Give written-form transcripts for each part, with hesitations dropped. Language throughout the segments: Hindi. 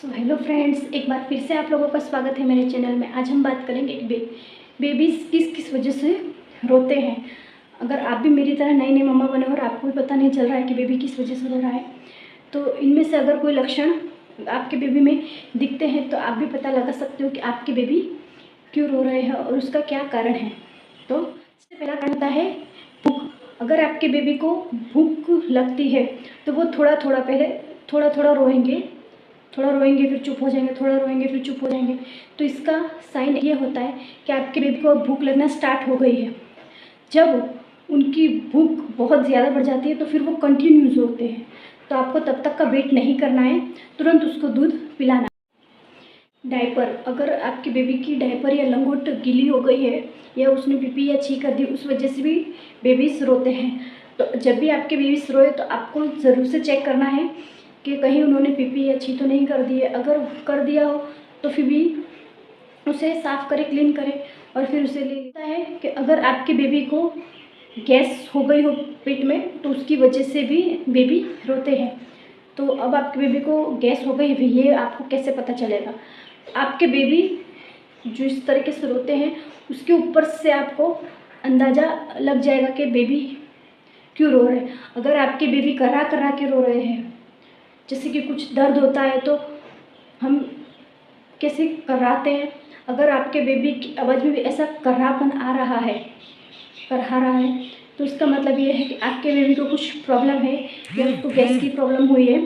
हेलो फ्रेंड्स, एक बार फिर से आप लोगों का स्वागत है मेरे चैनल में। आज हम बात करेंगे कि बेबीज़ किस किस वजह से रोते हैं। अगर आप भी मेरी तरह नई नई मम्मा बने और आपको भी पता नहीं चल रहा है कि बेबी किस वजह से रो रहा है, तो इनमें से अगर कोई लक्षण आपके बेबी में दिखते हैं तो आप भी पता लगा सकते हो कि आपके बेबी क्यों रो रहे हैं और उसका क्या कारण है। तो सबसे पहला कारण होता है भूख। अगर आपके बेबी को भूख लगती है तो वो थोड़ा थोड़ा रोएंगे फिर चुप हो जाएंगे, थोड़ा रोएंगे फिर चुप हो जाएंगे। तो इसका साइन ये होता है कि आपके बेबी को भूख लगना स्टार्ट हो गई है। जब उनकी भूख बहुत ज़्यादा बढ़ जाती है तो फिर वो कंटिन्यूस होते हैं। तो आपको तब तक का वेट नहीं करना है, तुरंत उसको दूध पिलाना। डायपर, अगर आपकी बेबी की डायपर या लंगोट गीली हो गई है या उसने पीपी या छी कर दी, उस वजह से भी बेबीज रोते हैं। तो जब भी आपके बेबीज रोए तो आपको ज़रूर से चेक करना है कि कहीं उन्होंने पीपी या छी तो नहीं कर दी है। अगर कर दिया हो तो फिर भी उसे साफ़ करें, क्लीन करें और फिर उसे ले लेता है कि अगर आपके बेबी को गैस हो गई हो पेट में तो उसकी वजह से भी बेबी रोते हैं। तो अब आपके बेबी को गैस हो गई है, ये आपको कैसे पता चलेगा? आपके बेबी जो इस तरीके से रोते हैं उसके ऊपर से आपको अंदाज़ा लग जाएगा कि बेबी क्यों रो रहे हैं। अगर आपके बेबी कर्रा कर्रा के रो रहे हैं, जैसे कि कुछ दर्द होता है तो हम कैसे कर्राते हैं, अगर आपके बेबी की आवाज़ में भी ऐसा कर्रापन आ रहा है, कर्रा रहा है, तो इसका मतलब ये है कि आपके बेबी को कुछ प्रॉब्लम है या उसको गैस की प्रॉब्लम हुई है।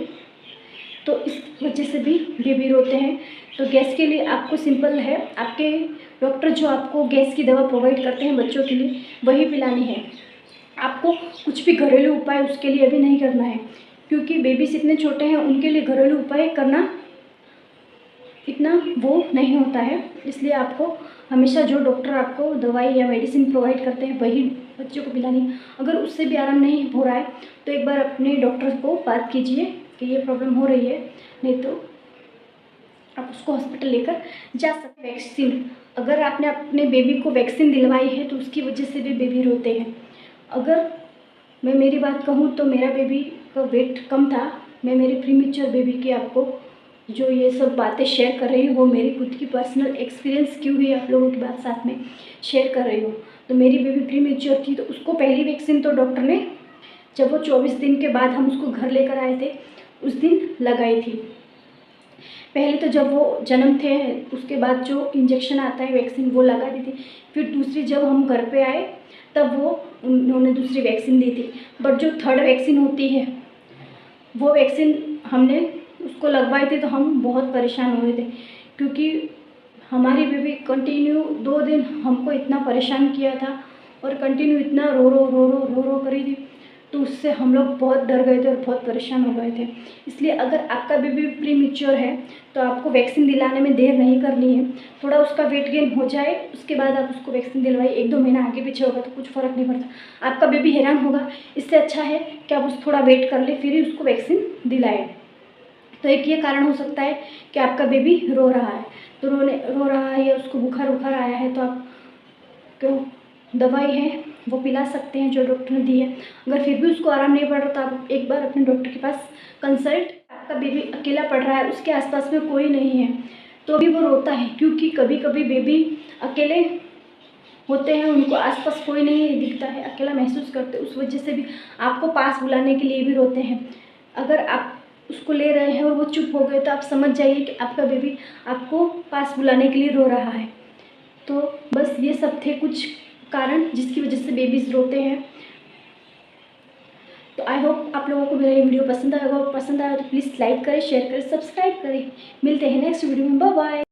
तो इस वजह से भी बेबी रोते हैं। तो गैस के लिए आपको सिंपल है, आपके डॉक्टर जो आपको गैस की दवा प्रोवाइड करते हैं बच्चों के लिए वही पिलानी है। आपको कुछ भी घरेलू उपाय उसके लिए अभी नहीं करना है, क्योंकि बेबीज इतने छोटे हैं, उनके लिए घरेलू उपाय करना इतना वो नहीं होता है। इसलिए आपको हमेशा जो डॉक्टर आपको दवाई या मेडिसिन प्रोवाइड करते हैं वही बच्चों को पिलानी है। अगर उससे भी आराम नहीं हो रहा है तो एक बार अपने डॉक्टर को बात कीजिए कि ये प्रॉब्लम हो रही है, नहीं तो आप उसको हॉस्पिटल लेकर जा सकते हैं। वैक्सीन, अगर आपने अपने बेबी को वैक्सीन दिलवाई है तो उसकी वजह से भी बेबी रोते हैं। अगर मैं मेरी बात कहूँ तो मेरा बेबी का वेट कम था। मैं मेरे प्रीमेच्योर बेबी की आपको जो ये सब बातें शेयर कर रही हूँ वो मेरी खुद की पर्सनल एक्सपीरियंस की हुई आप लोगों के बात साथ में शेयर कर रही हूँ। तो मेरी बेबी प्रीमेच्योर थी तो उसको पहली वैक्सीन तो डॉक्टर ने जब वो 24 दिन के बाद हम उसको घर लेकर आए थे उस दिन लगाई थी। पहले तो जब वो जन्म थे उसके बाद जो इंजेक्शन आता है वैक्सीन वो लगा दी थी। फिर दूसरी जब हम घर पे आए तब वो उन्होंने दूसरी वैक्सीन दी थी। बट जो थर्ड वैक्सीन होती है वो वैक्सीन हमने उसको लगवाई थी तो हम बहुत परेशान हुए थे, क्योंकि हमारी बेबी कंटिन्यू 2 दिन हमको इतना परेशान किया था और कंटिन्यू इतना रो करी थी। तो उससे हम लोग बहुत डर गए थे और बहुत परेशान हो गए थे। इसलिए अगर आपका बेबी प्रीमेच्योर है तो आपको वैक्सीन दिलाने में देर नहीं करनी है। थोड़ा उसका वेट गेन हो जाए उसके बाद आप उसको वैक्सीन दिलवाइए। 1-2 महीना आगे पीछे होगा तो कुछ फ़र्क नहीं पड़ता, आपका बेबी हैरान होगा। इससे अच्छा है कि आप उस थोड़ा वेट कर ले फिर ही उसको वैक्सीन दिलाएं। तो एक ये कारण हो सकता है कि आपका बेबी रो रहा है, तो रो रहा है या उसको बुखार आया है तो आप क्यों दवाई है वो पिला सकते हैं जो डॉक्टर ने दी है। अगर फिर भी उसको आराम नहीं पड़ रहा तो आप एक बार अपने डॉक्टर के पास कंसल्ट। आपका बेबी अकेला पड़ रहा है, उसके आसपास में कोई नहीं है तो भी वो रोता है, क्योंकि कभी कभी बेबी अकेले होते हैं, उनको आसपास कोई नहीं दिखता है, अकेला महसूस करते, उस वजह से भी आपको पास बुलाने के लिए भी रोते हैं। अगर आप उसको ले रहे हैं और वो चुप हो गए तो आप समझ जाइए कि आपका बेबी आपको पास बुलाने के लिए रो रहा है। तो बस ये सब थे कुछ कारण जिसकी वजह से बेबीज़ रोते हैं। तो आई होप आप लोगों को मेरा ये वीडियो पसंद आएगा। पसंद आया तो प्लीज़ लाइक करें, शेयर करें, सब्सक्राइब करें। मिलते हैं नेक्स्ट वीडियो में। Bye bye.